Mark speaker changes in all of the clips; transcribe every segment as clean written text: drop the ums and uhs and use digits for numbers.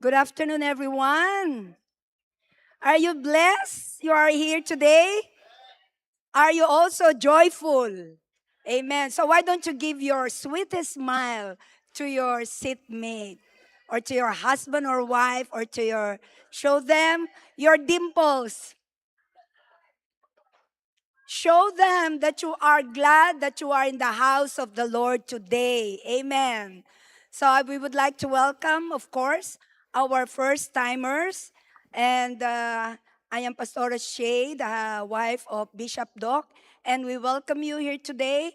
Speaker 1: Good afternoon, everyone. Are you blessed? You are here today? Are you also joyful? Amen. So, why don't you give your sweetest smile to your seatmate or to your husband or wife or to your, show them your dimples. Show them that you are glad that you are in the house of the Lord today. Amen. So we would like to welcome, of course, our first timers. And I am Pastora Shay, the wife of Bishop Doc. And we welcome you here today.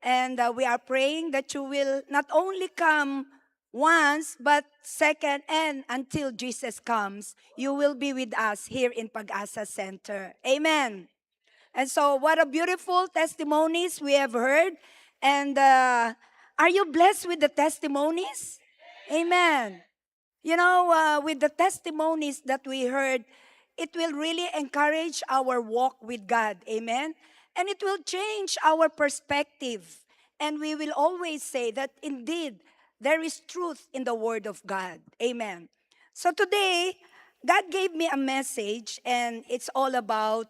Speaker 1: And we are praying that you will not only come once, but second, and until Jesus comes, you will be with us here in Pag-asa Center. Amen. And so, what a beautiful testimonies we have heard. And are you blessed with the testimonies? Amen. With the testimonies that we heard, it will really encourage our walk with God. Amen. And it will change our perspective. And we will always say that indeed there is truth in the Word of God. Amen. So today, God gave me a message, and it's all about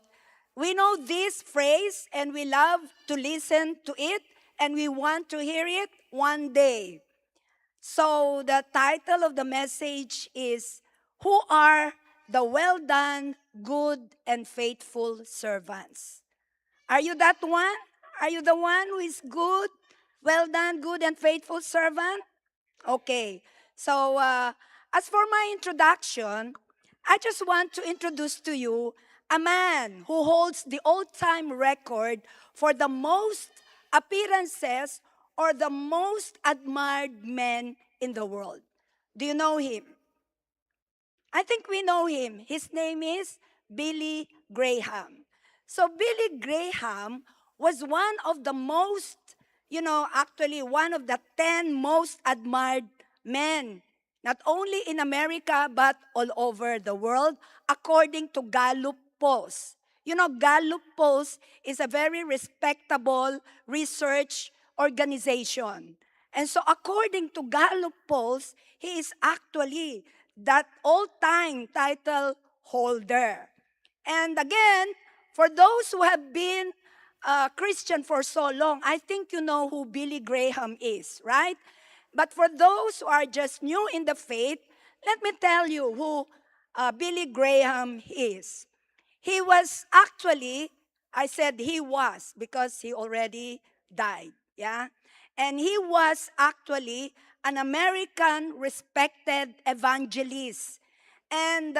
Speaker 1: we know this phrase and we love to listen to it and we want to hear it one day. So the title of the message is Who Are the Well Done, Good and Faithful Servants? Are you that one? Are you the one who is good? Well done, good and faithful servant? Okay. So, as for my introduction, I just want to introduce to you a man who holds the all-time record for the most appearances or the most admired man in the world. Do you know him? I think we know him. His name is Billy Graham. So Billy Graham was one of the most, actually one of the 10 most admired men, not only in America, but all over the world, according to Gallup polls. Gallup polls is a very respectable research organization. And so according to Gallup polls, he is actually that all-time title holder. And again, for those who have been Christian for so long, I think you know who Billy Graham is, right? But for those who are just new in the faith, let me tell you who Billy Graham is. He was actually, I said he was because he already died, yeah? And he was actually an American respected evangelist. And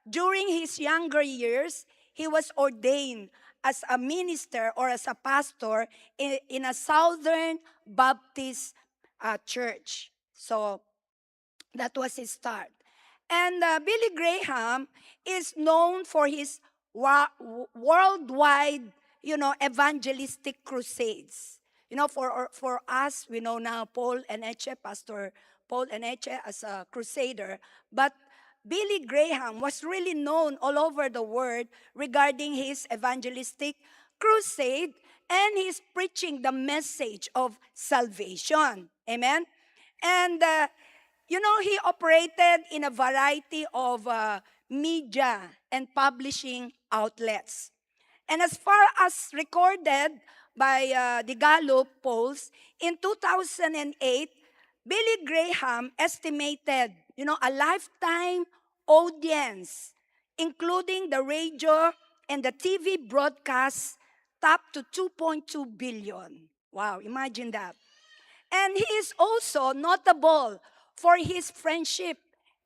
Speaker 1: during his younger years, he was ordained as a minister or as a pastor in a Southern Baptist church. So that was his start. And Billy Graham is known for his worldwide, evangelistic crusades. For us, we know now Paul Eneche, Pastor Paul Eneche as a crusader. But Billy Graham was really known all over the world regarding his evangelistic crusade and his preaching the message of salvation. Amen? And he operated in a variety of media and publishing outlets. And as far as recorded by the Gallup polls, in 2008, Billy Graham estimated, a lifetime audience, including the radio and the TV broadcasts, topped to 2.2 billion. Wow, imagine that. And he is also notable for his friendship,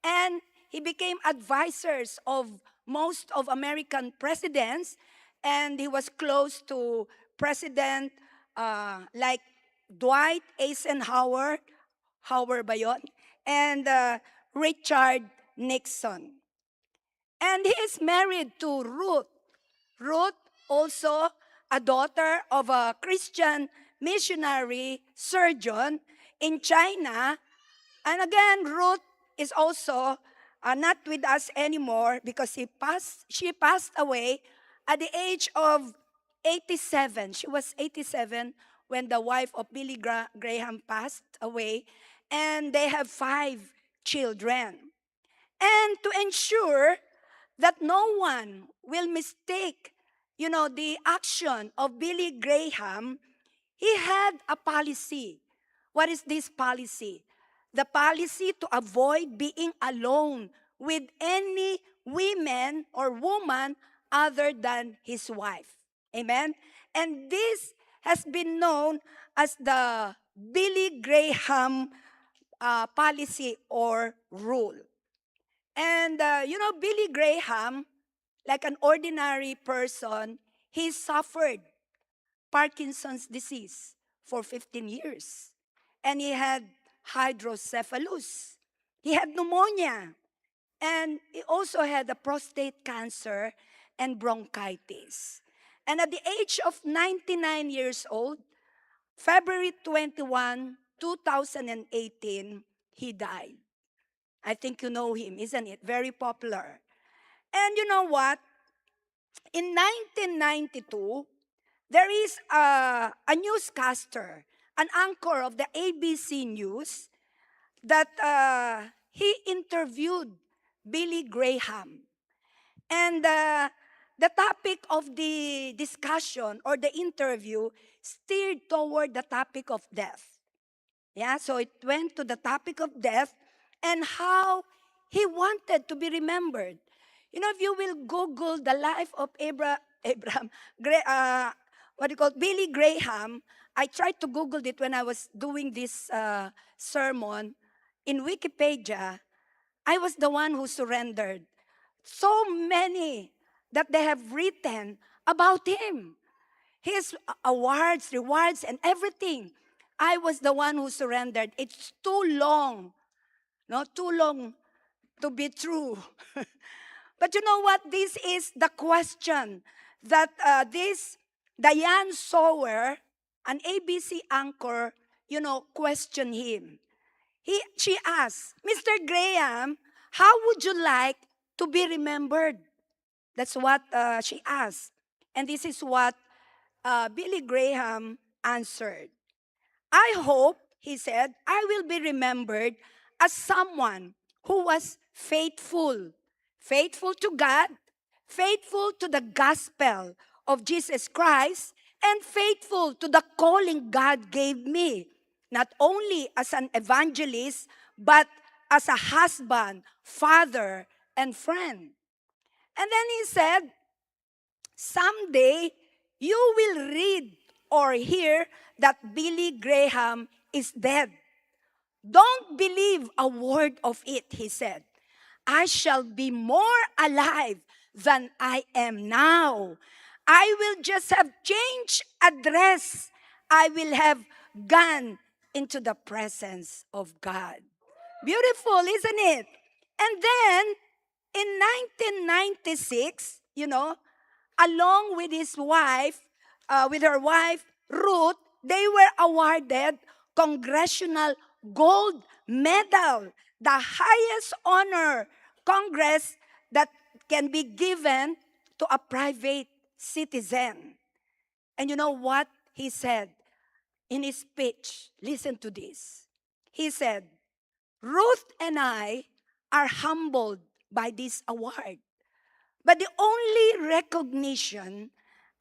Speaker 1: and he became advisors of most of American presidents, and he was close to President like Dwight Eisenhower, Howard ba yun? And Richard Nixon. And he is married to Ruth. Ruth, also a daughter of a Christian missionary surgeon in China. And again, Ruth is also not with us anymore because she passed away at the age of 87. She was 87 when the wife of Billy Graham passed away. And they have 5 children. And to ensure that no one will mistake, the action of Billy Graham, he had a policy. What is this policy? The policy to avoid being alone with any women or woman other than his wife. Amen? And this has been known as the Billy Graham policy or rule. And, Billy Graham, like an ordinary person, he suffered Parkinson's disease for 15 years. And he had hydrocephalus. He had pneumonia. And he also had a prostate cancer and bronchitis. And at the age of 99 years old, February 21, 2018, he died. I think you know him, isn't it? Very popular. And you know what? In 1992, there is a newscaster, an anchor of the ABC News, that he interviewed Billy Graham. And the topic of the discussion or the interview steered toward the topic of death. Yeah, so it went to the topic of death and how he wanted to be remembered. If you will Google the life of Billy Graham. I tried to Google it when I was doing this sermon in Wikipedia. I was the one who surrendered. So many that they have written about him. His awards, rewards, and everything. I was the one who surrendered. It's too long. Too long to be true. But you know what? This is the question that this Diane Sawyer, an ABC anchor, questioned him. She asked, Mr. Graham, how would you like to be remembered? That's what she asked. And this is what Billy Graham answered. I hope, he said, I will be remembered as someone who was faithful. Faithful to God, faithful to the gospel of Jesus Christ, and faithful to the calling God gave me, not only as an evangelist, but as a husband, father, and friend. And then he said, someday you will read or hear that Billy Graham is dead. Don't believe a word of it, he said. I shall be more alive than I am now. I will just have changed address. I will have gone into the presence of God. Beautiful, isn't it? And then, in 1996, along with her wife, Ruth, they were awarded Congressional Gold Medal, the highest honor Congress that can be given to a private citizen. And you know what he said in his speech? Listen to this. He said, Ruth and I are humbled by this award. But the only recognition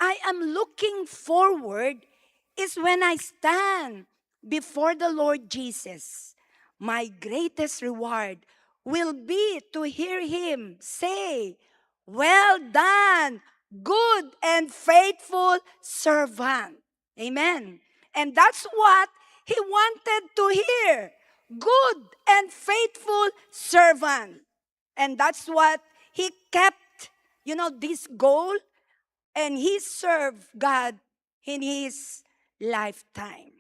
Speaker 1: I am looking forward is when I stand before the Lord Jesus. My greatest reward will be to hear him say, well done, good and faithful servant. Amen. And that's what he wanted to hear. Good and faithful servant. And that's what he kept, this goal, and he served God in his lifetime.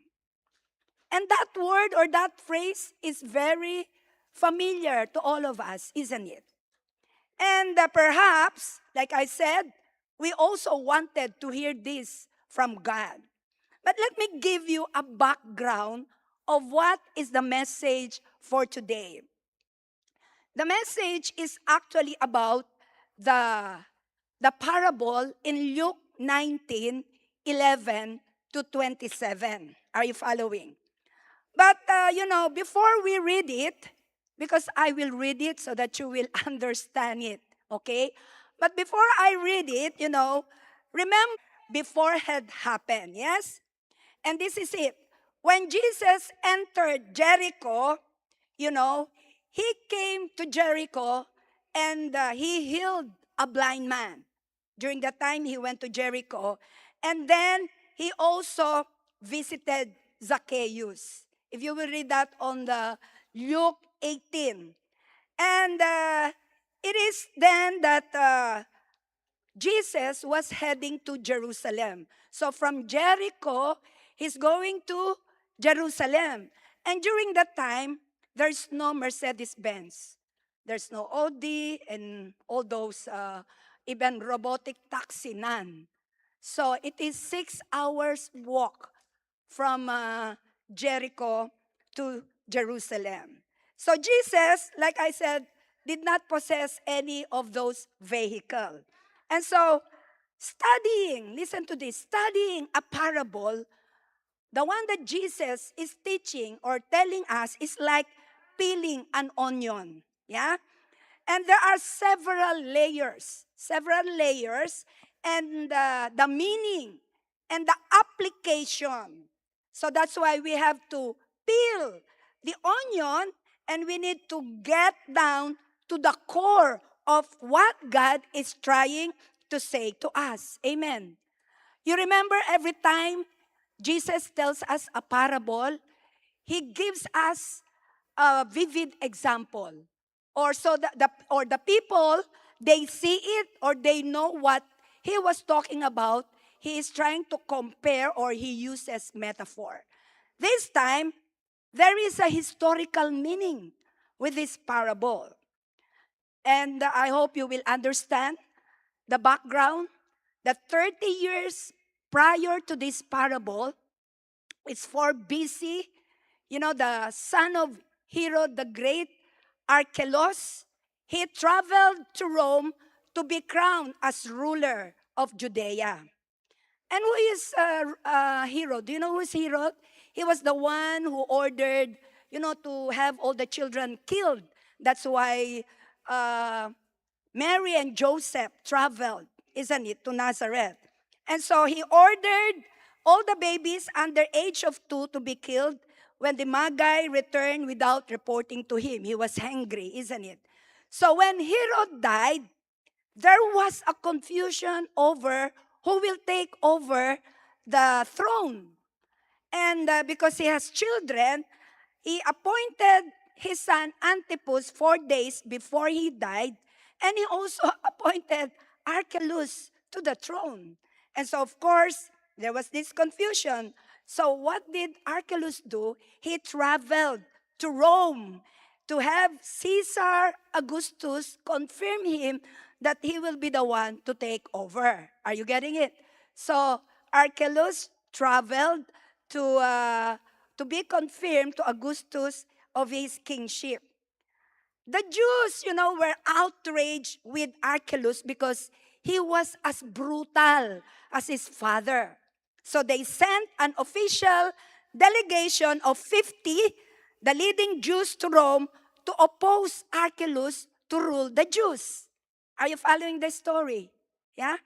Speaker 1: And that word or that phrase is very familiar to all of us, isn't it? And perhaps, like I said, we also wanted to hear this from God. But let me give you a background of what is the message for today. The message is actually about the parable in Luke 19:11 to 27. Are you following? But, before we read it, because I will read it so that you will understand it. Okay? But before I read it, remember before had happened. Yes? And this is it. When Jesus entered Jericho, you know, he came to Jericho and he healed a blind man. During that time, he went to Jericho. And then he also visited Zacchaeus. If you will read that on the Luke 18. And it is then that Jesus was heading to Jerusalem. So from Jericho, he's going to Jerusalem. And during that time, there's no Mercedes Benz. There's no Audi and all those, even robotic taxi, none. So it is 6 hours walk from Jericho to Jerusalem. So Jesus, like I said, did not possess any of those vehicles. And so studying, listen to this, studying a parable, the one that Jesus is teaching or telling us is like peeling an onion. Yeah? And there are several layers, and the meaning and the application. So that's why we have to peel the onion, and we need to get down to the core of what God is trying to say to us. Amen. You remember every time Jesus tells us a parable, he gives us a vivid example. Or so the people, they see it or they know what he was talking about. He is trying to compare or he uses metaphor. This time, there is a historical meaning with this parable. And I hope you will understand the background. That 30 years prior to this parable, it's 4 BC, the son of Herod the Great, Archelaus, he traveled to Rome to be crowned as ruler of Judea. And who is Herod? Do you know who is Herod? He was the one who ordered, to have all the children killed. That's why Mary and Joseph traveled, isn't it, to Nazareth. And so he ordered all the babies under age of 2 to be killed. When the Magi returned without reporting to him, he was angry, isn't it? So when Herod died, there was a confusion over who will take over the throne. And because he has children, he appointed his son Antipas 4 days before he died. And he also appointed Archelaus to the throne. And so, of course, there was this confusion. So what did Archelaus do? He traveled to Rome to have Caesar Augustus confirm him that he will be the one to take over. Are you getting it? So Archelaus traveled to be confirmed to Augustus of his kingship. The Jews, were outraged with Archelaus because he was as brutal as his father. So they sent an official delegation of 50, the leading Jews, to Rome to oppose Archelaus to rule the Jews. Are you following the story? Yeah?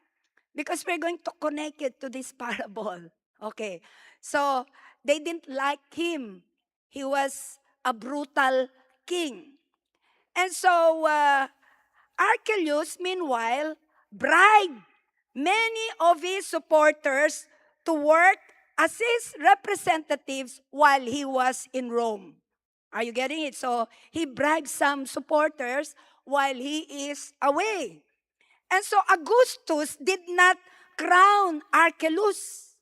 Speaker 1: Because we're going to connect it to this parable. Okay. So they didn't like him. He was a brutal king. And so Archelaus, meanwhile, bribed many of his supporters to work as his representatives while he was in Rome. Are you getting it? So he bribed some supporters while he is away. And so Augustus did not crown Archelaus.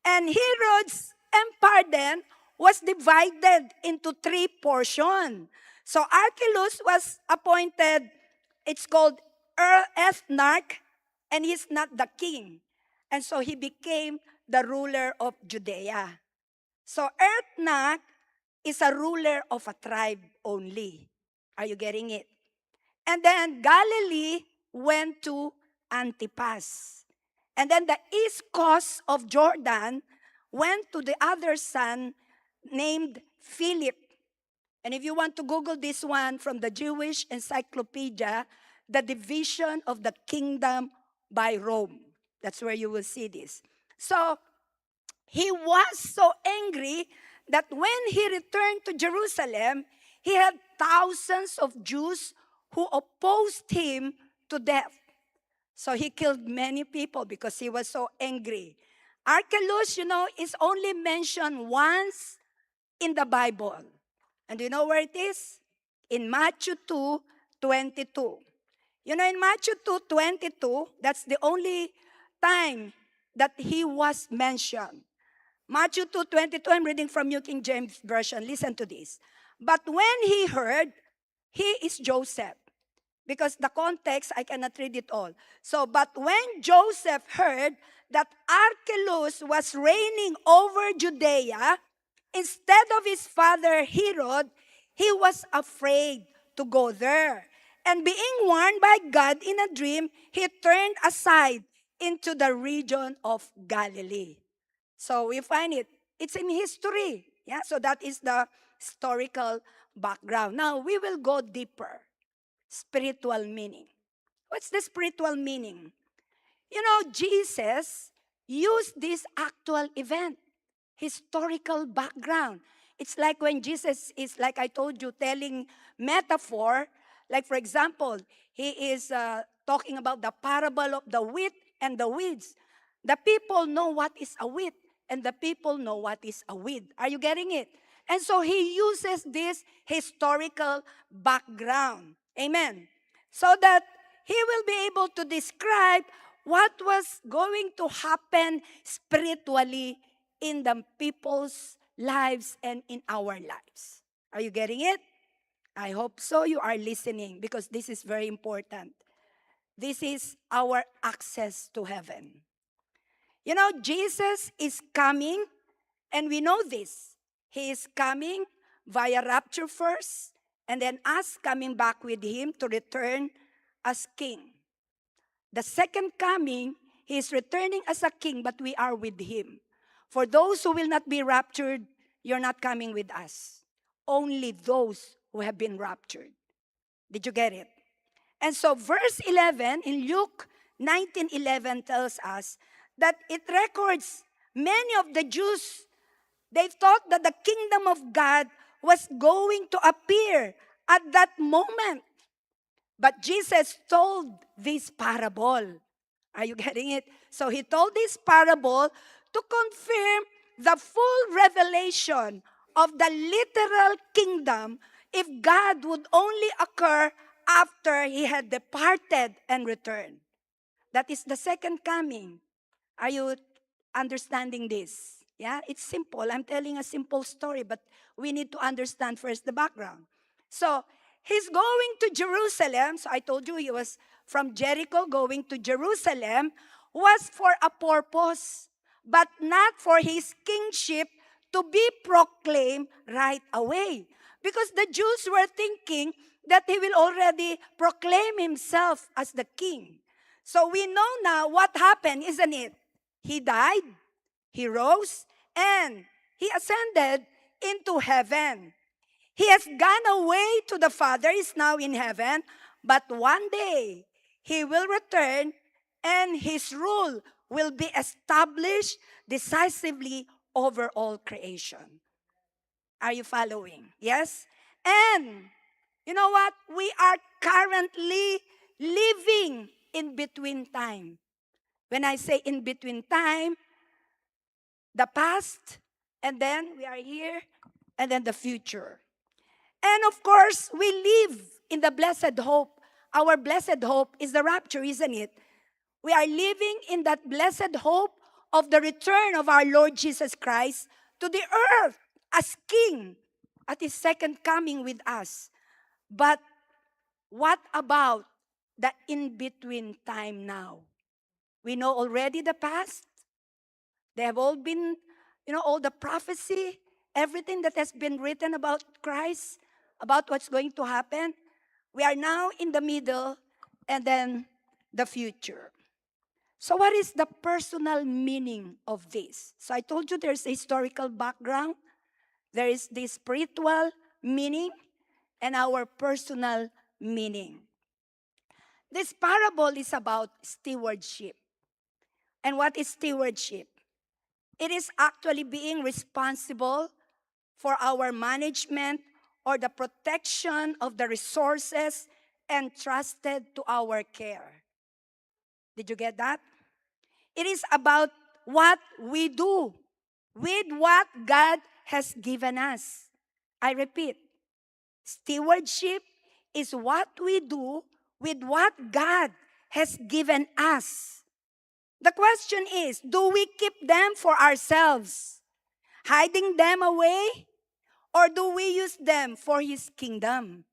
Speaker 1: And Herod's empire then was divided into 3 portions. So Archelaus was appointed, it's called ethnarch, and he's not the king. And so he became the ruler of Judea. So ethnarch is a ruler of a tribe only. Are you getting it? And then Galilee went to Antipas. And then the east coast of Jordan went to the other son named Philip. And if you want to Google this one from the Jewish Encyclopedia, the division of the kingdom by Rome. That's where you will see this. So he was so angry that when he returned to Jerusalem, he had thousands of Jews who opposed him to death. So he killed many people because he was so angry. Archelaus, is only mentioned once in the Bible. And do you know where it is? In Matthew 2:22. In Matthew 2:22, that's the only time that he was mentioned. Matthew 2:22, I'm reading from New King James Version. Listen to this. But when he heard, he is Joseph. Because the context, I cannot read it all. So, but when Joseph heard that Archelaus was reigning over Judea, instead of his father Herod, he was afraid to go there. And being warned by God in a dream, he turned aside into the region of Galilee. So we find it's in history. Yeah, so that is the historical background. Now we will go deeper. Spiritual meaning. What's the spiritual meaning? Jesus used this actual event, historical background. It's like when Jesus is, like I told you, telling metaphor. Like for example, he is talking about the parable of the wheat and the weeds. The people know what is a wheat, and the people know what is a weed. Are you getting it? And so he uses this historical background. Amen. So that he will be able to describe what was going to happen spiritually in the people's lives and in our lives. Are you getting it? I hope so. You are listening because this is very important. This is our access to heaven. Jesus is coming, and we know this. He is coming via rapture first, and then us coming back with him to return as king. The second coming, he is returning as a king, but we are with him. For those who will not be raptured, you're not coming with us. Only those who have been raptured. Did you get it? And so verse 11 in Luke 19:11 tells us that it records many of the Jews, they thought that the kingdom of God was going to appear at that moment. But Jesus told this parable. Are you getting it? So he told this parable to confirm the full revelation of the literal kingdom if God would only occur after he had departed and returned. That is the second coming. Are you understanding this? Yeah, it's simple. I'm telling a simple story, but we need to understand first the background. So, he's going to Jerusalem. So I told you he was from Jericho going to Jerusalem was for a purpose, but not for his kingship to be proclaimed right away. Because the Jews were thinking that he will already proclaim himself as the king. So we know now what happened, isn't it? He died, he rose, and he ascended into heaven. He has gone away to the Father, is now in heaven, but one day he will return and his rule will be established decisively over all creation. Are you following? Yes? And you know what? We are currently living in between time. When I say in between time, the past, and then we are here, and then the future. And of course, we live in the blessed hope. Our blessed hope is the rapture, isn't it? We are living in that blessed hope of the return of our Lord Jesus Christ to the earth as King at His second coming with us. But what about the in-between time now? We know already the past. They have all been, all the prophecy, everything that has been written about Christ, about what's going to happen. We are now in the middle and then the future. So what is the personal meaning of this? So I told you there's a historical background. There is the spiritual meaning and our personal meaning. This parable is about stewardship. And what is stewardship? It is actually being responsible for our management or the protection of the resources entrusted to our care. Did you get that? It is about what we do with what God has given us. I repeat, stewardship is what we do with what God has given us. The question is, do we keep them for ourselves, hiding them away, or do we use them for His kingdom?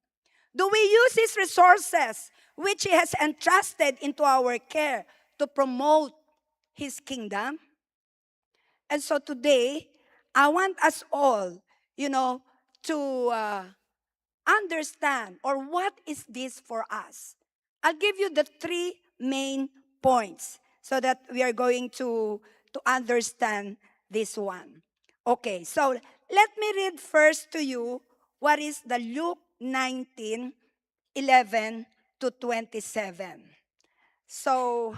Speaker 1: Do we use His resources, which He has entrusted into our care, to promote His kingdom? And so today, I want us all, to understand, or what is this for us? I'll give you the three main points so that we are going to understand this one. Okay, so let me read first to you what is the Luke 19:11 to 27. So,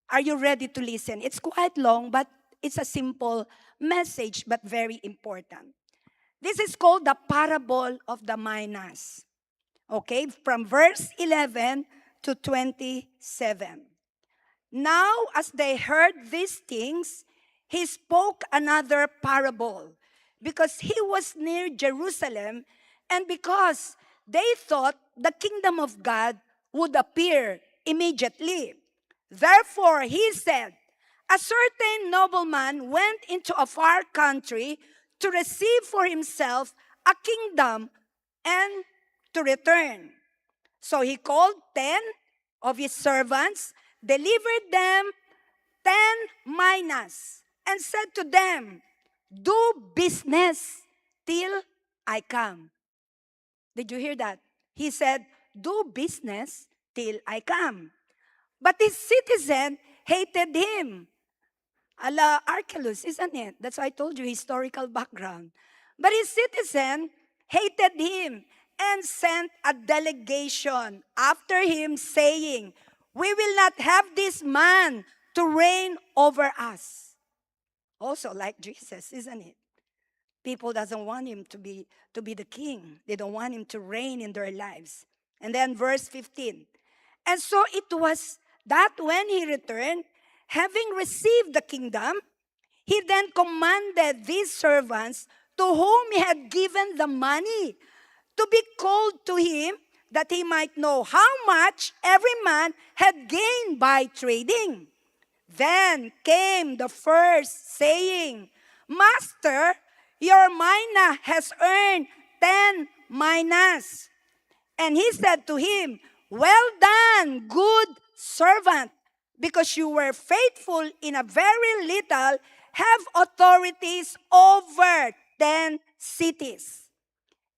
Speaker 1: are you ready to listen? It's quite long, but it's a simple message, but very important. This is called the parable of the minas. Okay, from verse 11 to 27. Now, as they heard these things, he spoke another parable, because he was near Jerusalem, and because they thought the kingdom of God would appear immediately. Therefore, he said, a certain nobleman went into a far country to receive for himself a kingdom and to return. So he called 10 of his servants, delivered them 10 minas, and said to them, do business till I come. Did you hear that? He said, do business till I come. But his citizen hated him. Ala Archelaus, isn't it? That's why I told you historical background. But his citizen hated him and sent a delegation after him, saying, we will not have this man to reign over us. Also like Jesus, isn't it? People doesn't want him to be the king. They don't want him to reign in their lives. And then verse 15. And so it was that when he returned, having received the kingdom, he then commanded these servants to whom he had given the money to be called to him, that he might know how much every man had gained by trading. Then came the first, saying, Master, your mina has earned 10 minas. And he said to him, well done, good servant, because you were faithful in a very little, have authorities over 10 cities.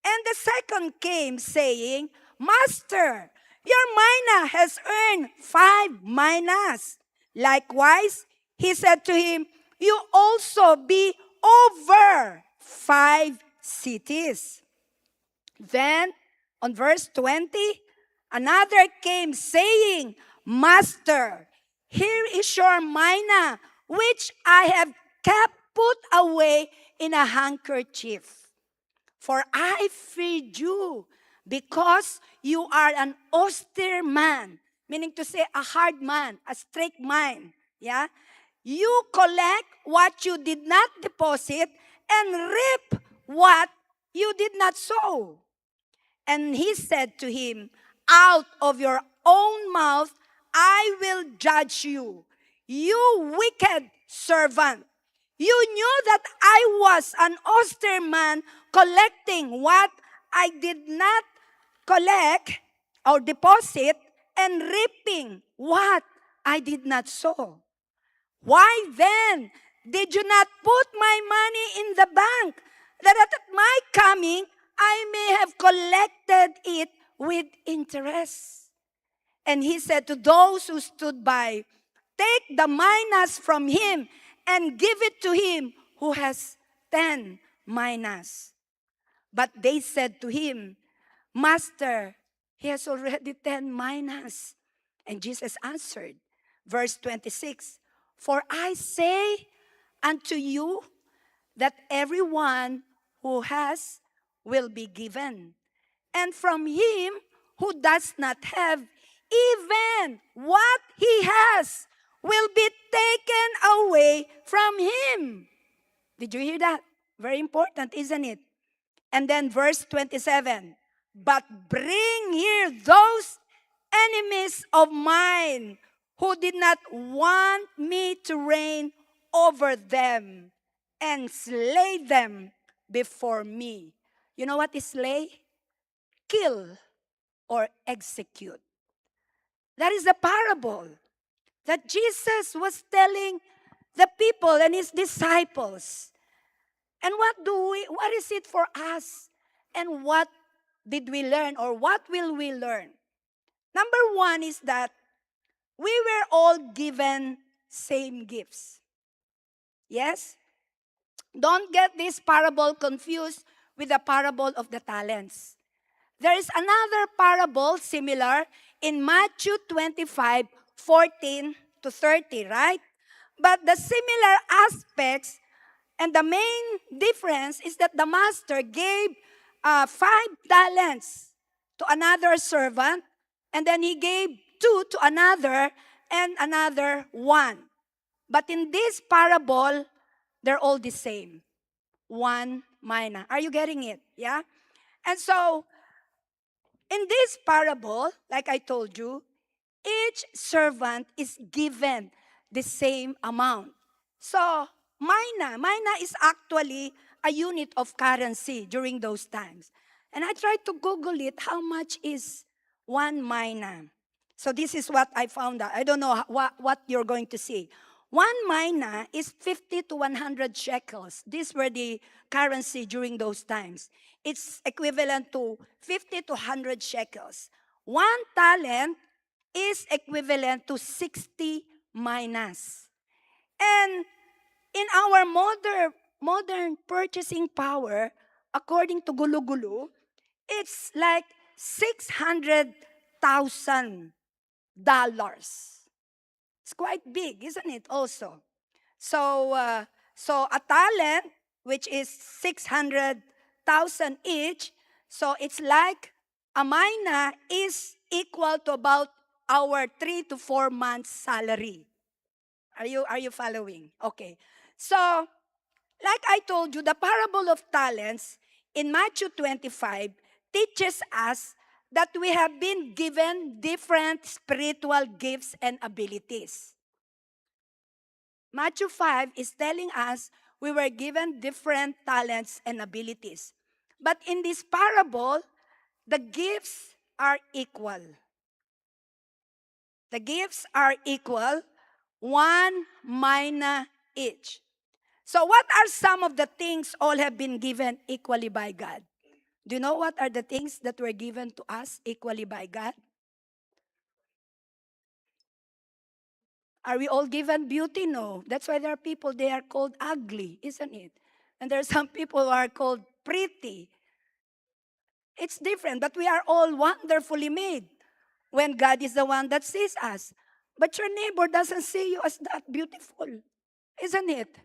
Speaker 1: And the second came, saying, Master, your mina has earned 5 minas. Likewise, he said to him, you also be over 5 cities. Then, on verse 20, another came, saying, Master, here is your mina, which I have kept put away in a handkerchief. For I feared you, because you are an austere man, meaning to say a hard man, a strict man. Yeah? You collect what you did not deposit and reap what you did not sow. And he said to him, out of your own mouth I will judge you, you wicked servant. You knew that I was an austere man, collecting what I did not collect or deposit, and reaping what I did not sow. Why then did you not put my money in the bank, that at my coming I may have collected it with interest? And he said to those who stood by, take the minas from him and give it to him who has 10 minas. But they said to him, Master, he has already 10 minas. And Jesus answered, verse 26, For I say unto you that everyone who has will be given. And from him who does not have, even what he has will be taken away from him. Did you hear that? Very important, isn't it? And then verse 27, But bring here those enemies of mine who did not want me to reign over them, and slay them before me. You know what is slay? Kill or execute. That is the parable that Jesus was telling the people and his disciples. And what is it for us? And what did we learn, or what will we learn? Number one is that we were all given same gifts. Yes? Don't get this parable confused with the parable of the talents. There is another parable similar in Matthew 25:14 to 30, right? But the similar aspects and the main difference is that the master gave 5 talents to another servant, and then he gave 2 to another, and another 1. But in this parable, they're all the same. 1 mina. Are you getting it? Yeah? And so, in this parable, like I told you, each servant is given the same amount. So, mina is actually a unit of currency during those times. And I tried to Google it, how much is 1 mina? So this is what I found out. I don't know what you're going to see. 1 mina is 50 to 100 shekels. These were the currency during those times. It's equivalent to 50 to 100 shekels. 1 talent is equivalent to 60 minas. And in our modern purchasing power, according to Gulu-Gulu, it's like $600,000. It's quite big, isn't it also? So a talent, which is 600,000 each, so it's like a mina is equal to about our 3 to 4 months salary. Are you following? Okay. So, like I told you, the parable of talents in Matthew 25 teaches us that we have been given different spiritual gifts and abilities. Matthew 5 is telling us we were given different talents and abilities. But in this parable, the gifts are equal. The gifts are equal, 1 mina each. So what are some of the things all have been given equally by God? Do you know what are the things that were given to us equally by God? Are we all given beauty? No. That's why there are people, they are called ugly, isn't it? And there are some people who are called pretty. It's different, but we are all wonderfully made when God is the one that sees us. But your neighbor doesn't see you as that beautiful, isn't it?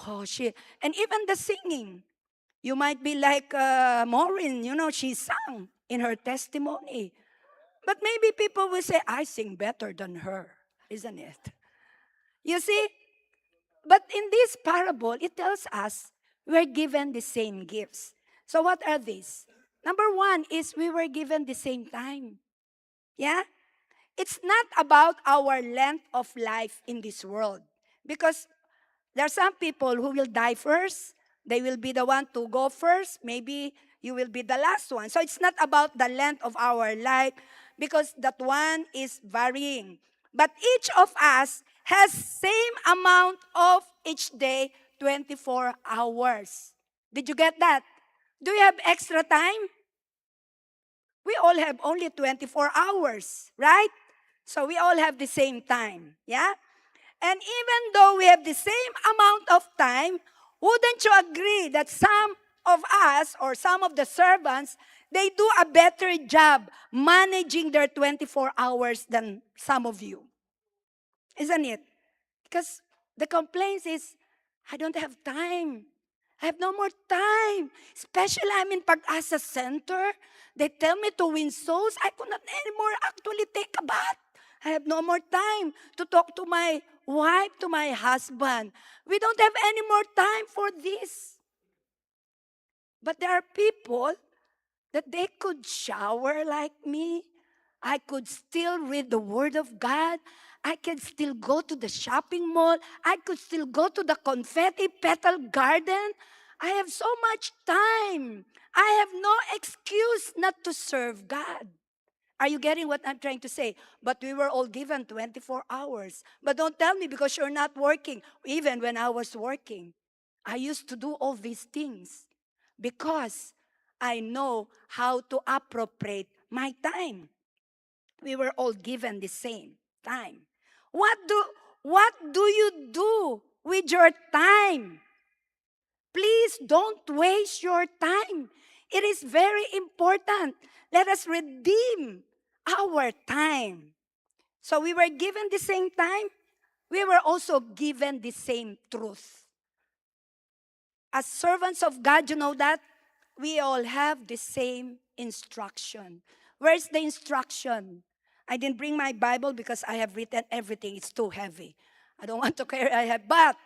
Speaker 1: Oh, and even the singing. You might be like Maureen, she sang in her testimony. But maybe people will say, I sing better than her, isn't it? You see? But in this parable, it tells us we're given the same gifts. So what are these? Number 1 is we were given the same time. Yeah? It's not about our length of life in this world. Because there are some people who will die first. They will be the one to go first. Maybe you will be the last one. So it's not about the length of our life because that one is varying. But each of us has same amount of each day, 24 hours. Did you get that? Do you have extra time? We all have only 24 hours, right? So we all have the same time, yeah? And even though we have the same amount of time, wouldn't you agree that some of us or some of the servants, they do a better job managing their 24 hours than some of you. Isn't it? Because the complaint is, I don't have time. I have no more time. Especially I'm in Pag-asa Center. They tell me to win souls. I could not anymore actually take a bath. I have no more time to talk to my wife, to my husband. We don't have any more time for this. But there are people that they could shower like me. I could still read the Word of God. I could still go to the shopping mall. I could still go to the confetti petal garden. I have so much time. I have no excuse not to serve God. Are you getting what I'm trying to say? But we were all given 24 hours. But don't tell me because you're not working. Even when I was working, I used to do all these things because I know how to appropriate my time. We were all given the same time. What do you do with your time? Please don't waste your time. It is very important. Let us redeem our time. So we were given the same time. We were also given the same truth. As servants of God, you know that we all have the same instruction. Where's the instruction? I didn't bring my Bible because I have written everything. It's too heavy. I don't want to carry. But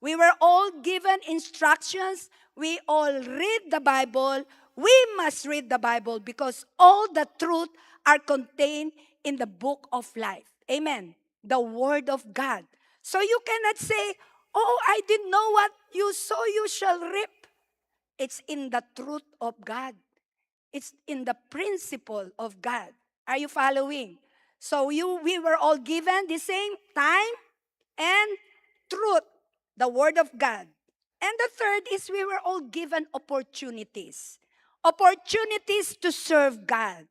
Speaker 1: we were all given instructions. We all read the Bible. We must read the Bible because all the truth are contained in the book of life. Amen. The Word of God. So you cannot say, oh, I didn't know what you sow, you shall reap. It's in the truth of God. It's in the principle of God. Are you following? So we were all given the same time and truth, the Word of God. And the third is we were all given opportunities. Opportunities to serve God.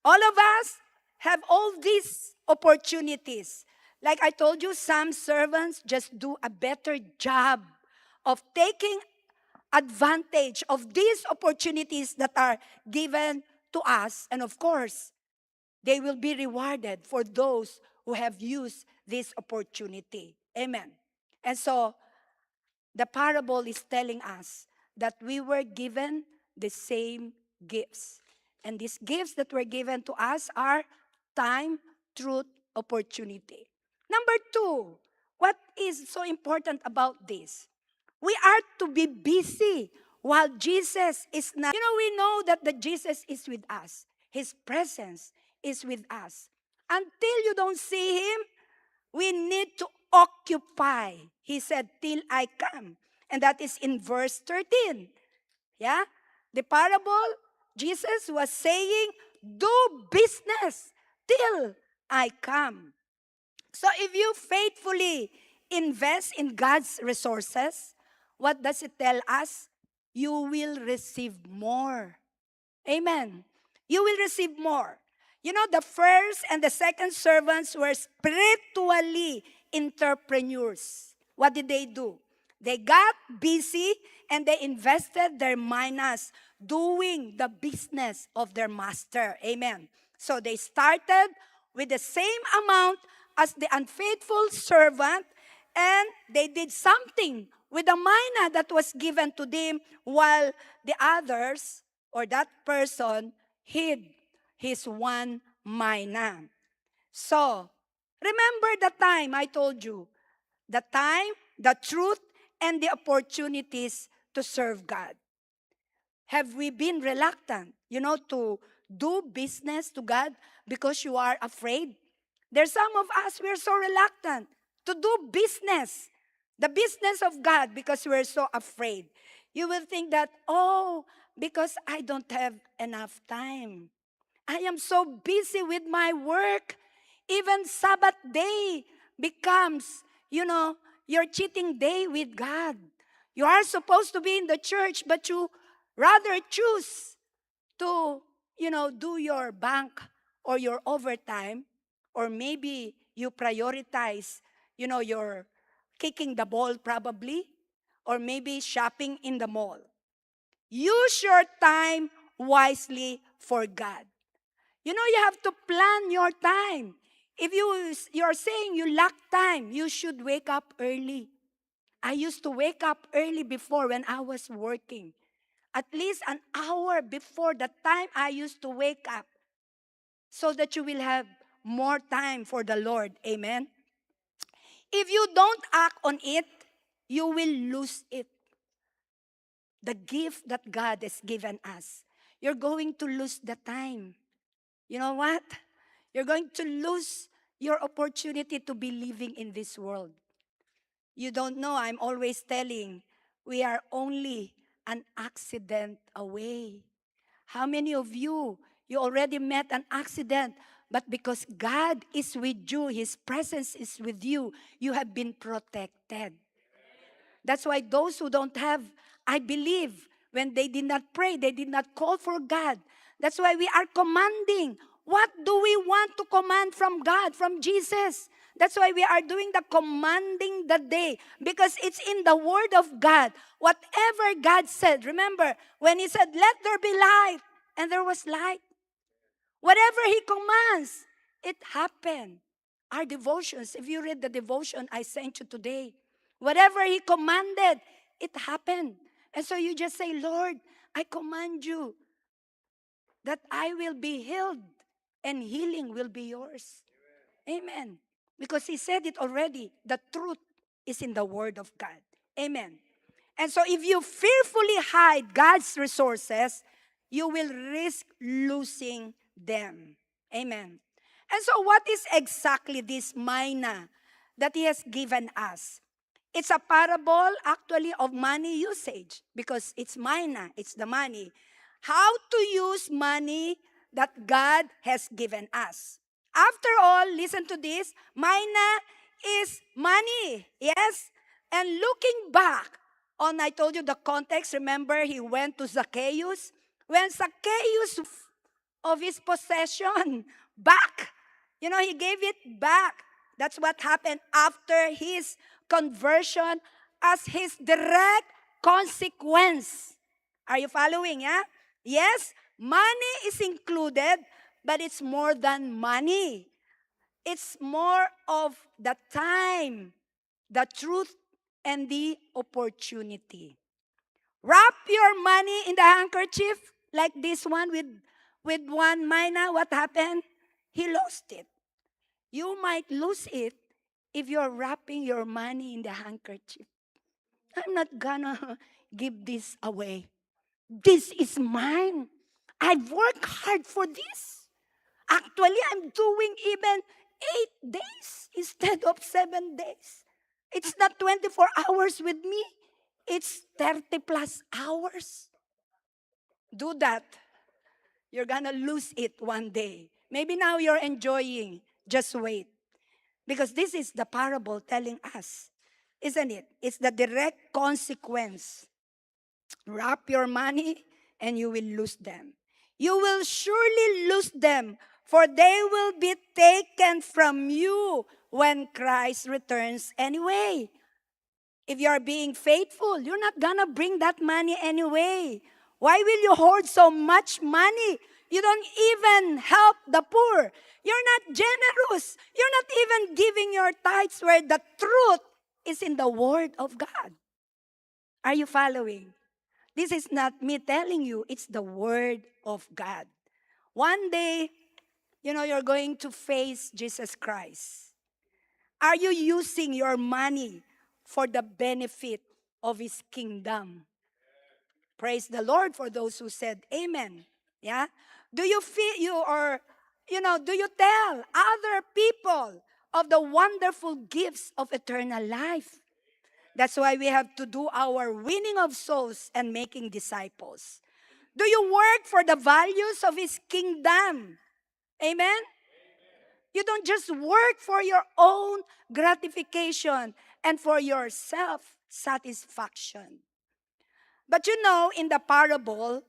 Speaker 1: All of us have all these opportunities. Like I told you, some servants just do a better job of taking advantage of these opportunities that are given to us. And of course, they will be rewarded for those who have used this opportunity. Amen. And so, the parable is telling us that we were given the same gifts. And these gifts that were given to us are time, truth, opportunity. Number two, what is so important about this? We are to be busy while Jesus is not. We know that the Jesus is with us. His presence is with us. Until you don't see Him, we need to occupy. He said, till I come. And that is in verse 13. Yeah? The parable, Jesus was saying, do business till I come. So if you faithfully invest in God's resources, what does it tell us? You will receive more. Amen. You will receive more. You know, the first and the second servants were spiritually entrepreneurs. What did they do? They got busy and they invested their minas doing the business of their master. Amen. So they started with the same amount as the unfaithful servant, and they did something with the mina that was given to them, while the others or that person hid his one mina. So, remember the time I told you, the time, the truth, and the opportunities to serve God. Have we been reluctant, to do business to God because you are afraid? There's some of us, we're so reluctant to do business, the business of God, because we're so afraid. You will think that, oh, because I don't have enough time. I am so busy with my work. Even Sabbath day becomes, your cheating day with God. You are supposed to be in the church, but you rather choose to, do your bank or your overtime, or maybe you prioritize, your kicking the ball probably, or maybe shopping in the mall. Use your time wisely for God. You know, you have to plan your time. If you're saying you lack time, you should wake up early. I used to wake up early before when I was working. At least an hour before the time I used to wake up, so that you will have more time for the Lord. Amen. If you don't act on it, you will lose it. The gift that God has given us. You're going to lose the time. You know what? You're going to lose your opportunity to be living in this world. You don't know, I'm always telling, we are only an accident away. How many of you already met an accident, but because God is with you, His presence is with you, you have been protected. That's why those who don't have, I believe, when they did not pray, they did not call for God. That's why we are commanding. What do we want to command from God, from Jesus? That's why we are doing the commanding the day, because it's in the Word of God. Whatever God said, remember, when He said, let there be light, and there was light. Whatever He commands, it happened. Our devotions, if you read the devotion I sent you today, whatever He commanded, it happened. And so you just say, Lord, I command you that I will be healed and healing will be yours. Amen. Because He said it already. The truth is in the Word of God. Amen. And so if you fearfully hide God's resources, you will risk losing them. Amen. And so what is exactly this mina that He has given us? It's a parable actually of money usage, because it's mina, it's the money. How to use money that God has given us. After all, listen to this, mina is money, yes? And looking back on, I told you the context, remember he went to Zacchaeus? When Zacchaeus of his possession back, he gave it back. That's what happened after his conversion as his direct consequence. Are you following, yeah? Yes, money is included, but it's more than money. It's more of the time, the truth, and the opportunity. Wrap your money in the handkerchief like this one with one mina. What happened? He lost it. You might lose it if you're wrapping your money in the handkerchief. I'm not gonna give this away. This is mine. I've worked hard for this. Actually, I'm doing even 8 days instead of 7 days. It's not 24 hours with me. It's 30 plus hours. Do that. You're gonna lose it one day. Maybe now you're enjoying. Just wait. Because this is the parable telling us, isn't it? It's the direct consequence. Wrap your money and you will lose them. You will surely lose them, for they will be taken from you when Christ returns anyway. If you are being faithful, you're not gonna bring that money anyway. Why will you hoard so much money? You don't even help the poor. You're not generous. You're not even giving your tithes where the truth is in the Word of God. Are you following? This is not me telling you, it's the Word of God. One day, you're going to face Jesus Christ. Are you using your money for the benefit of His kingdom? Praise the Lord for those who said amen. Yeah? Do you feel do you tell other people of the wonderful gifts of eternal life? That's why we have to do our winning of souls and making disciples. Do you work for the values of His kingdom? Amen? You don't just work for your own gratification and for your self-satisfaction. But in the parable,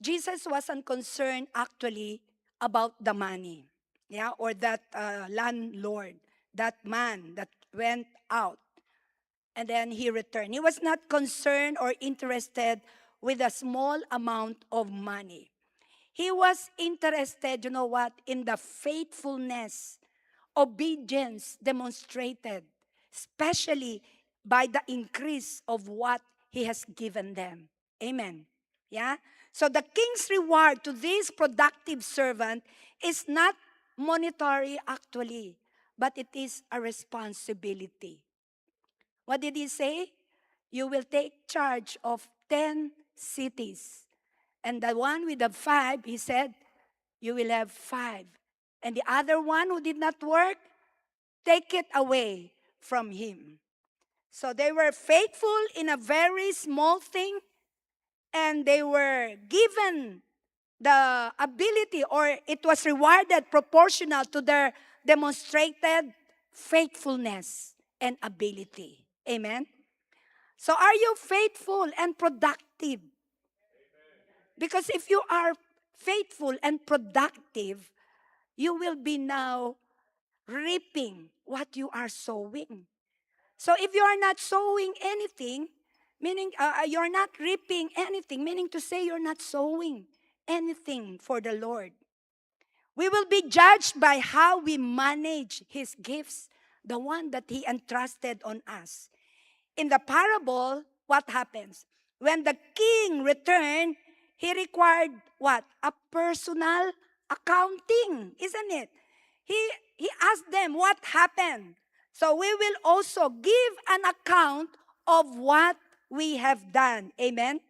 Speaker 1: Jesus wasn't concerned actually about the money. Yeah, or that landlord, that man that went out and then he returned. He was not concerned or interested with a small amount of money. He was interested, you know what, in the faithfulness, obedience demonstrated, especially by the increase of what he has given them. Amen. Yeah? So the king's reward to this productive servant is not monetary actually, but it is a responsibility. What did he say? You will take charge of 10 cities. And the one with the 5, he said, you will have 5. And the other one who did not work, take it away from him. So they were faithful in a very small thing, and they were given the ability, or it was rewarded proportional to their demonstrated faithfulness and ability. Amen? So are you faithful and productive? Because if you are faithful and productive, you will be now reaping what you are sowing. So if you are not sowing anything, meaning you're not reaping anything, meaning to say you're not sowing anything for the Lord. We will be judged by how we manage His gifts, the one that He entrusted on us. In the parable, what happens? When the king returned, he required what? A personal accounting, isn't it? He asked them what happened. So we will also give an account of what we have done. Amen?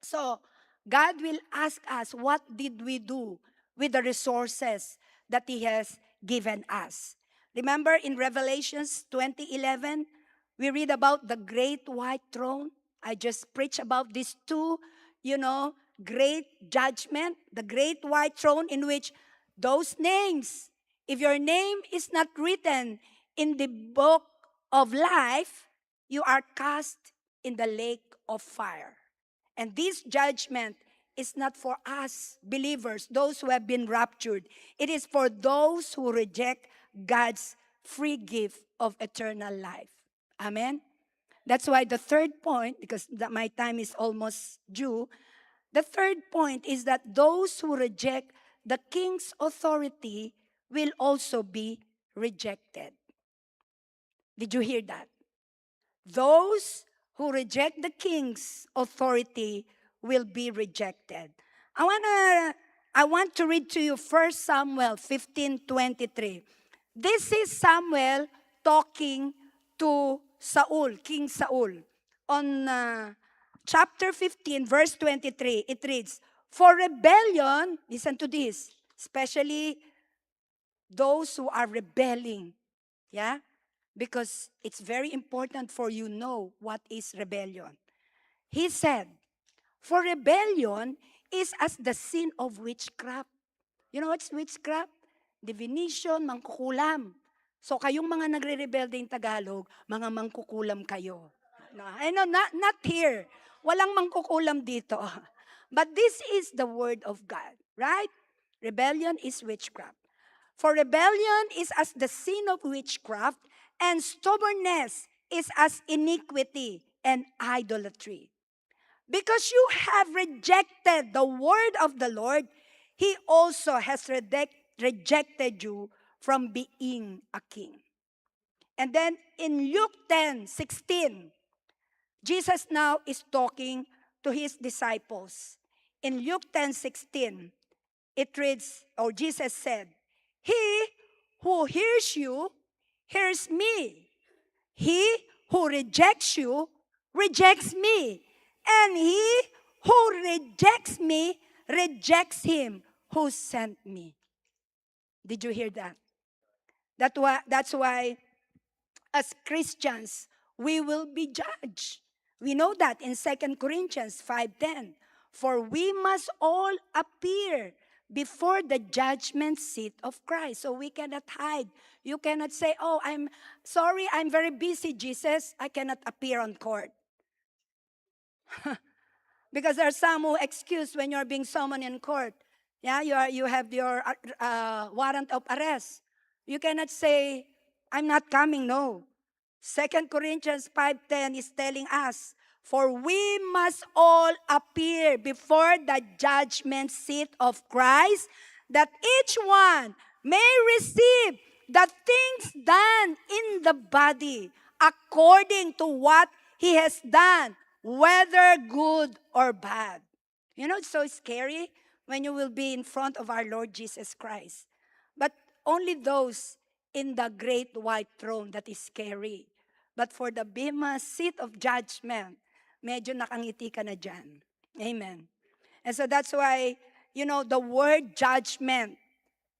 Speaker 1: So God will ask us, what did we do with the resources that He has given us? Remember in Revelations 20:11, we read about the great white throne. I just preached about these two, great judgment, the great white throne in which those names, if your name is not written in the book of life, you are cast in the lake of fire. And this judgment is not for us believers, those who have been raptured. It is for those who reject God's free gift of eternal life. Amen? That's why the third point, because my time is almost due, the third point is that those who reject the king's authority will also be rejected. Did you hear that? Those who reject the king's authority will be rejected. I want to read to you 1 Samuel 15:23. This is Samuel talking to Saul, King Saul. On chapter 15, verse 23, it reads, "For rebellion," listen to this, especially those who are rebelling, yeah? Because it's very important for you know what is rebellion. He said, "For rebellion is as the sin of witchcraft." You know what's witchcraft? Divination, mangkukulam. So kayong mga nagre-rebelde in Tagalog, mga mangkukulam kayo. No, I know, not here. Walang mangkukulam dito. But this is the word of God, right? Rebellion is witchcraft. For rebellion is as the sin of witchcraft, and stubbornness is as iniquity and idolatry. Because you have rejected the word of the Lord, He also has rejected you from being a king. And then in Luke 10:16, Jesus now is talking to His disciples. In Luke 10:16, it reads, or Jesus said, "He who hears you, hears me. He who rejects you, rejects me. And he who rejects me, rejects him who sent me." Did you hear that? That's why, as Christians, we will be judged. We know that in 2 Corinthians 5:10. "For we must all appear before the judgment seat of Christ." So we cannot hide. You cannot say, "Oh, I'm sorry, I'm very busy, Jesus. I cannot appear on court." Because there are some who excuse when you're being summoned in court. Yeah, you have your warrant of arrest. You cannot say, "I'm not coming." No. 2 Corinthians 5:10 is telling us, For we must all appear before the judgment seat of Christ, that each one may receive the things done in the body according to what he has done, whether good or bad. You know, it's so scary when you will be in front of our Lord Jesus Christ. But only those in the great white throne that is scary. But for the Bema seat of judgment, medyo nakangiti ka na dyan. Amen. And so that's why, you know, the word judgment,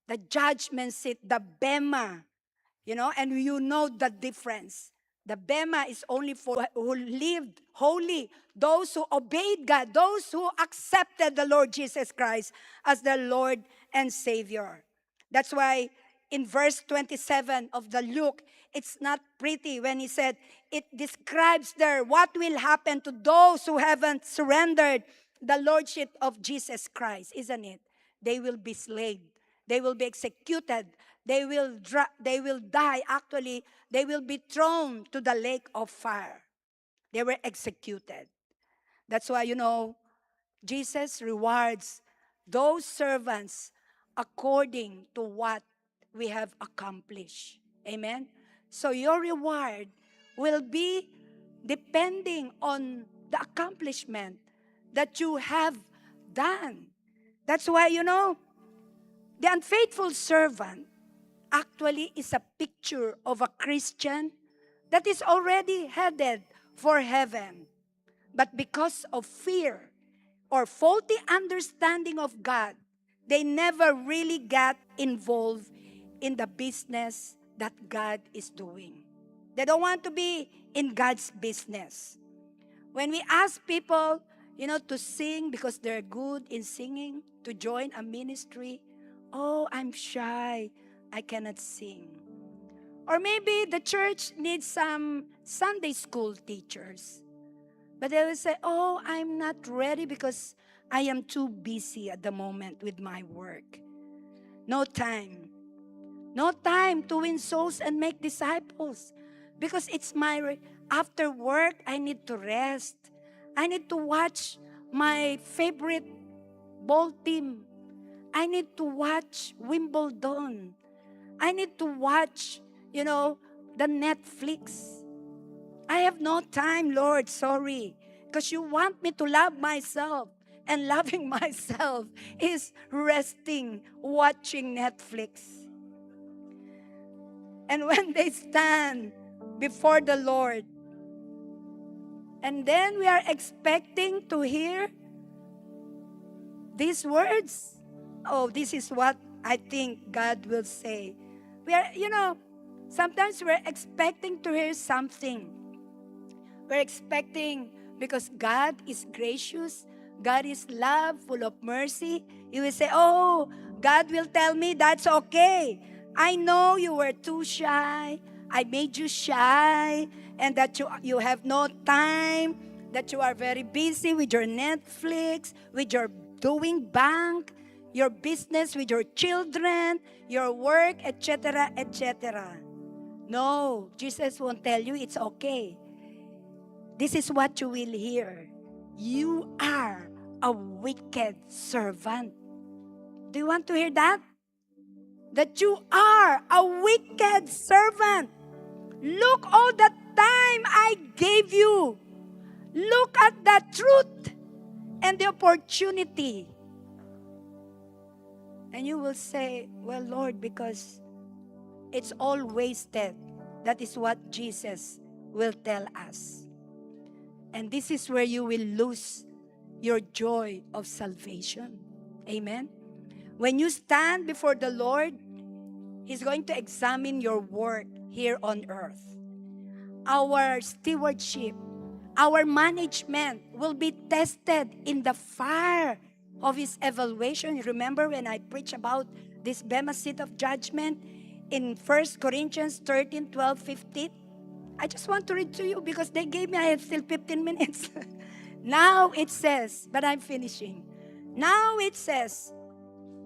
Speaker 1: the judgment seat, the Bema, you know, and you know the difference. The Bema is only for who lived holy, those who obeyed God, those who accepted the Lord Jesus Christ as their Lord and Savior. That's why in verse 27 of the Luke, it's not pretty when he said, it describes there what will happen to those who haven't surrendered the Lordship of Jesus Christ, isn't it? They will be slain. They will be executed. They will die. Actually, they will be thrown to the lake of fire. They were executed. That's why, you know, Jesus rewards those servants according to what we have accomplished. Amen? So your reward will be depending on the accomplishment that you have done. That's why, you know, the unfaithful servant actually is a picture of a Christian that is already headed for heaven. But because of fear or faulty understanding of God, they never really got involved in the business that God is doing. They don't want to be in God's business. When we ask people, you know, to sing because they're good in singing, to join a ministry, oh, I'm shy, I cannot sing. Or maybe the church needs some Sunday school teachers. But they will say, oh, I'm not ready because I am too busy at the moment with my work. No time. No time to win souls and make disciples. Because it's after work, I need to rest. I need to watch my favorite ball team. I need to watch Wimbledon. I need to watch, you know, the Netflix. I have no time, Lord, sorry. Because you want me to love myself. And loving myself is resting, watching Netflix. And when they stand before the Lord, and then we are expecting to hear these words. Oh, this is what I think God will say. We are, you know, sometimes we're expecting to hear something. We're expecting, because God is gracious, God is love, full of mercy. You will say, oh, God will tell me that's okay. I know you were too shy. I made you shy, and that you have no time, that you are very busy with your Netflix, with your doing bank, your business with your children, your work, etc., etc. No, Jesus won't tell you it's okay. This is what you will hear. You are a wicked servant. Do you want to hear that? That you are a wicked servant. Look all the time I gave you. Look at the truth and the opportunity. And you will say, well, Lord, because it's all wasted. That is what Jesus will tell us. And this is where you will lose your joy of salvation. Amen? When you stand before the Lord, He's going to examine your work here on earth. Our stewardship, our management will be tested in the fire of His evaluation. You remember when I preached about this Bema seat of judgment in 1 Corinthians 13, 12, 15? I just want to read to you because they gave me, I have still 15 minutes. Now it says, but I'm finishing. Now it says,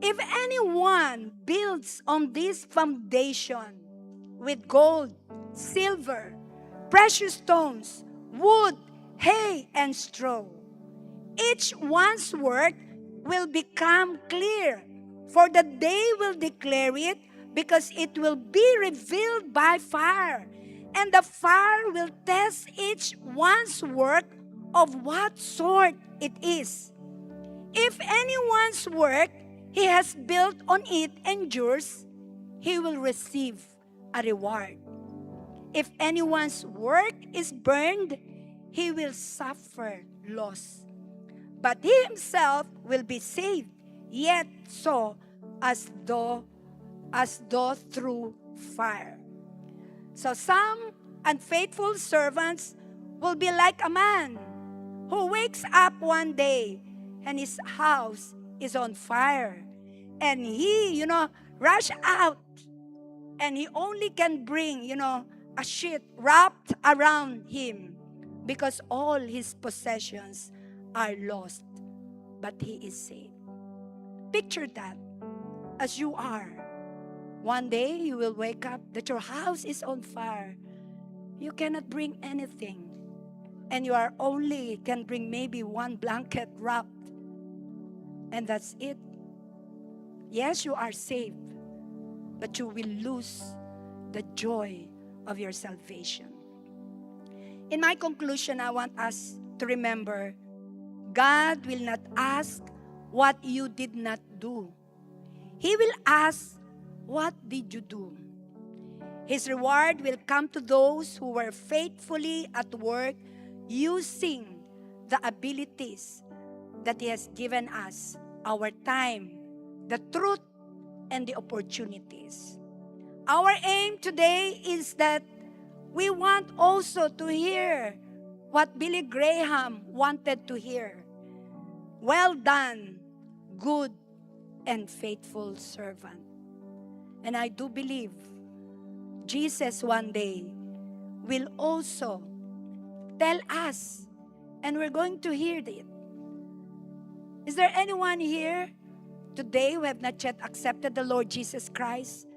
Speaker 1: if anyone builds on this foundation with gold, silver, precious stones, wood, hay and straw. Each one's work will become clear, for the day will declare it, because it will be revealed by fire. And the fire will test each one's work of what sort it is. If anyone's work he has built on it endures, he will receive a reward. If anyone's work is burned, he will suffer loss. But he himself will be saved, yet so as though through fire. So some unfaithful servants will be like a man who wakes up one day and his house is on fire. And he, rush out, and he only can bring, a sheet wrapped around him, because all his possessions are lost, but he is saved. Picture that as you are. One day you will wake up that your house is on fire. You cannot bring anything, and you are only can bring maybe one blanket wrapped, and that's it. Yes, you are saved, but you will lose the joy of your salvation. In my conclusion, I want us to remember, God will not ask what you did not do. He will ask, what did you do? His reward will come to those who were faithfully at work using the abilities that He has given us, our time, the truth, and the opportunities. Our aim today is that we want also to hear what Billy Graham wanted to hear. Well done, good and faithful servant. And I do believe Jesus one day will also tell us, and we're going to hear it. Is there anyone here today who have not yet accepted the Lord Jesus Christ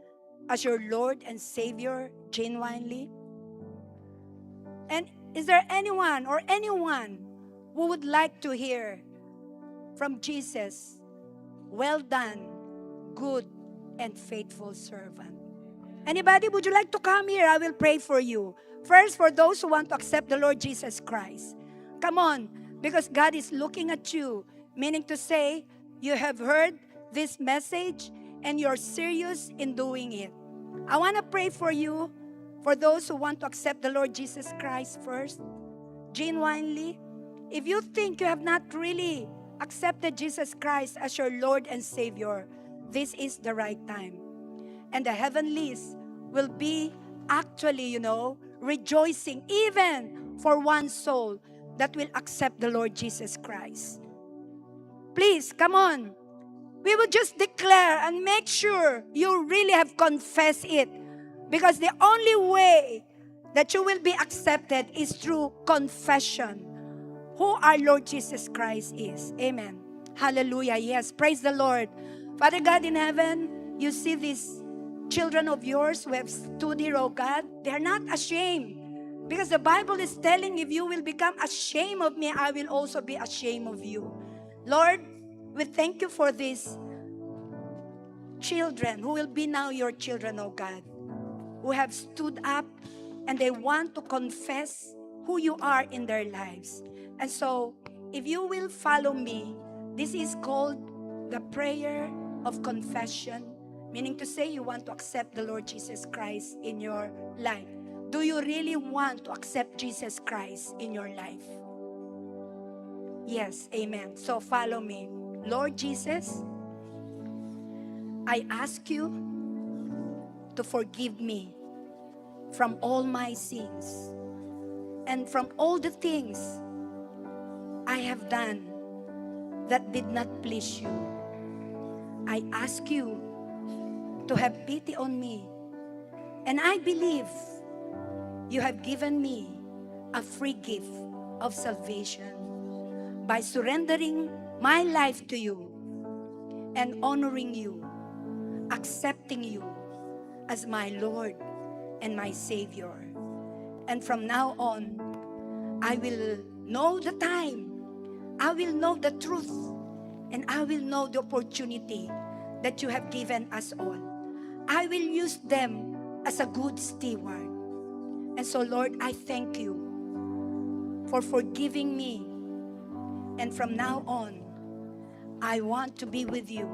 Speaker 1: as your Lord and Savior genuinely? And is there anyone who would like to hear from Jesus, well done, good and faithful servant? Anybody, would you like to come here? I will pray for you. First, for those who want to accept the Lord Jesus Christ. Come on, because God is looking at you, meaning to say, you have heard this message and you're serious in doing it. I want to pray for you, for those who want to accept the Lord Jesus Christ first, genuinely. If you think you have not really accepted Jesus Christ as your Lord and Savior, this is the right time. And the heavenlies will be actually, rejoicing even for one soul that will accept the Lord Jesus Christ. Please, come on. We will just declare and make sure you really have confessed it. Because the only way that you will be accepted is through confession who our Lord Jesus Christ is. Amen. Hallelujah. Yes, praise the Lord. Father God in heaven, you see these children of yours who have stood here, oh God. They're not ashamed. Because the Bible is telling, if you will become ashamed of me, I will also be ashamed of you. Lord, we thank you for these children who will be now your children, oh God, who have stood up and they want to confess who you are in their lives. And so, if you will follow me, this is called the prayer of confession, meaning to say you want to accept the Lord Jesus Christ in your life. Do you really want to accept Jesus Christ in your life? Yes, amen. So follow me. Lord Jesus, I ask you to forgive me from all my sins and from all the things I have done that did not please you. I ask you to have pity on me, and I believe you have given me a free gift of salvation by surrendering my life to you and honoring you, accepting you as my Lord and my Savior. And from now on, I will know the time. I will know the truth. And I will know the opportunity that you have given us all. I will use them as a good steward. And so, Lord, I thank you for forgiving me. And from now on, I want to be with you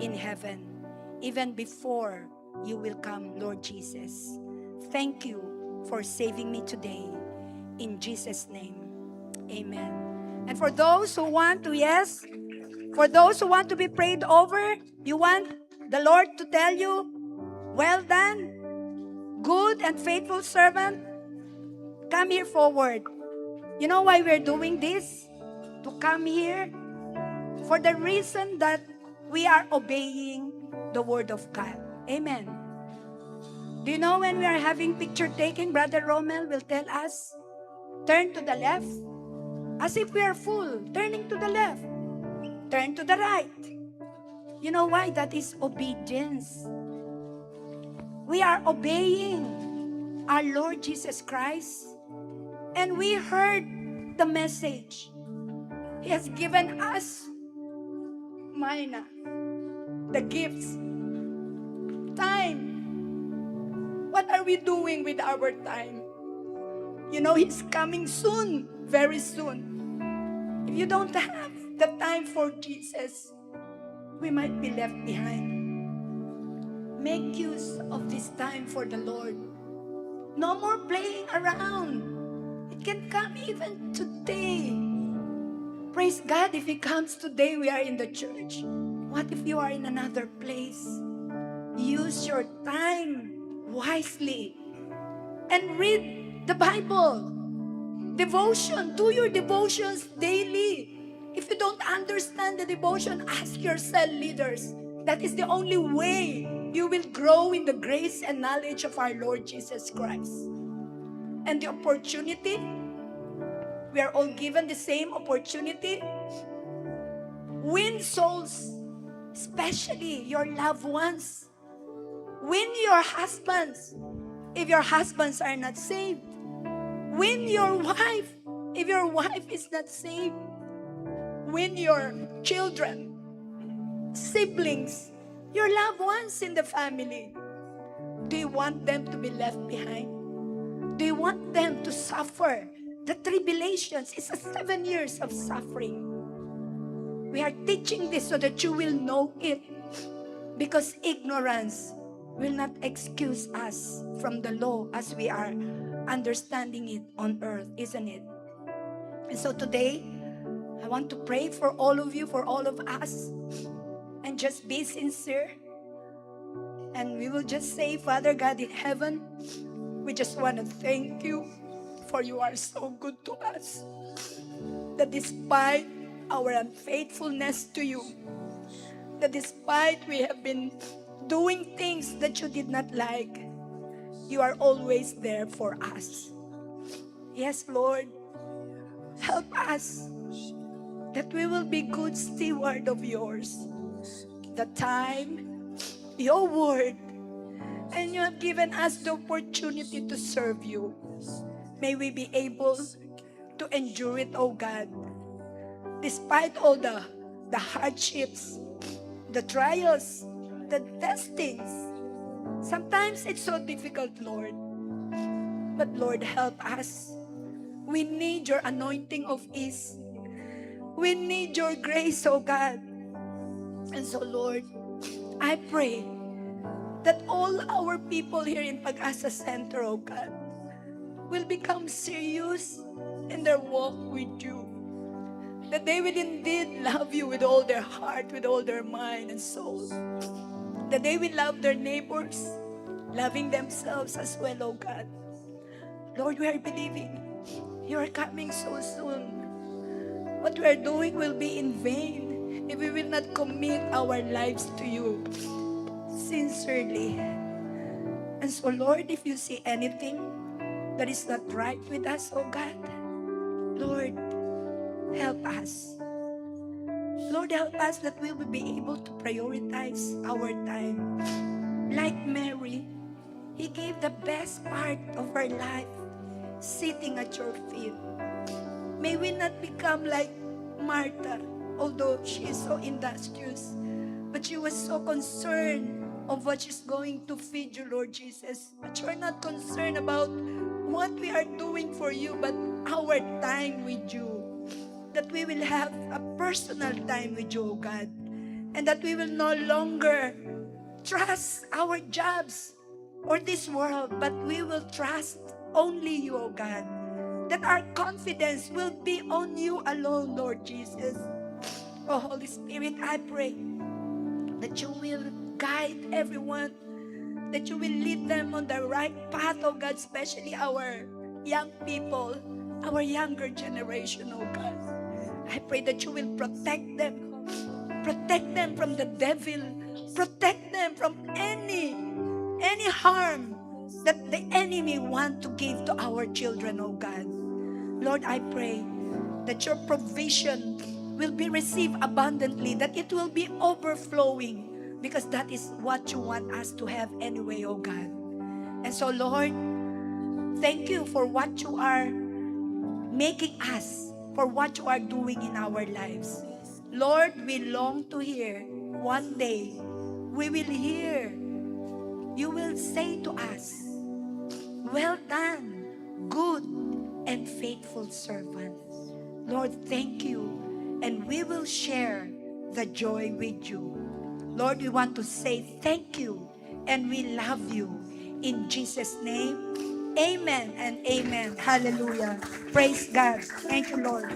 Speaker 1: in heaven, even before you will come, Lord Jesus. Thank you for saving me today. In Jesus' name, amen. And for those who want to, for those who want to be prayed over, you want the Lord to tell you, well done, good and faithful servant, come here forward. You know why we're doing this? To come here for the reason that we are obeying the word of God. Amen. Do you know when we are having picture taking, Brother Romel will tell us, turn to the left, as if we are full, turning to the left, turn to the right. You know why? That is obedience. We are obeying our Lord Jesus Christ, and we heard the message. He has given us manna, the gifts, time. What are we doing with our time? You know, He's coming soon, very soon. If you don't have the time for Jesus, we might be left behind. Make use of this time for the Lord. No more playing around. It can come even today. Praise God, if He comes today, we are in the church. What if you are in another place? Use your time wisely and read the Bible. Devotion, do your devotions daily. If you don't understand the devotion, ask your cell leaders. That is the only way you will grow in the grace and knowledge of our Lord Jesus Christ. And the opportunity, we are all given the same opportunity. Win souls, especially your loved ones. Win your husbands, if your husbands are not saved. Win your wife, if your wife is not saved. Win your children, siblings, your loved ones in the family. Do you want them to be left behind? Do you want them to suffer the tribulations? It's 7 years of suffering. We are teaching this so that you will know it, because ignorance will not excuse us from the law as we are understanding it on earth, isn't it? And so today, I want to pray for all of you, for all of us, and just be sincere. And we will just say, Father God in heaven, we just want to thank you, for you are so good to us, that despite our unfaithfulness to you, that despite we have been doing things that you did not like, you are always there for us. Yes, Lord, help us that we will be good steward of yours. The time, your word, and you have given us the opportunity to serve you. May we be able to endure it, oh God, despite all the hardships, the trials, the testings. Sometimes it's so difficult, Lord. But Lord, help us. We need your anointing of ease. We need your grace, oh God. And so, Lord, I pray that all our people here in Pag-asa Center, oh God, will become serious in their walk with you. That they will indeed love you with all their heart, with all their mind and soul. That they will love their neighbors, loving themselves as well, oh God. Lord, we are believing you are coming so soon. What we are doing will be in vain if we will not commit our lives to you sincerely. And so, Lord, if you see anything that is not right with us, oh God, Lord, help us. Lord, help us that we will be able to prioritize our time. Like Mary, He gave the best part of her life sitting at your feet. May we not become like Martha, although she is so industrious, but she was so concerned of what she's going to feed you, Lord Jesus. But you are not concerned about what we are doing for you, but our time with you. That we will have a personal time with you, O God. And that we will no longer trust our jobs or this world, but we will trust only you, O God. That our confidence will be on you alone, Lord Jesus. Oh, Holy Spirit, I pray that you will guide everyone, that you will lead them on the right path, oh God, especially our young people, our younger generation, oh God. I pray that you will protect them from the devil, protect them from any harm that the enemy want to give to our children, oh God. Lord, I pray that your provision will be received abundantly, that it will be overflowing, because that is what you want us to have anyway, oh God. And so, Lord, thank you for what you are making us, for what you are doing in our lives. Lord, we long to hear one day, we will hear, you will say to us, well done, good and faithful servant. Lord, thank you. And we will share the joy with you. Lord, we want to say thank you and we love you. In Jesus' name, amen and amen. Hallelujah. Praise God. Thank you, Lord.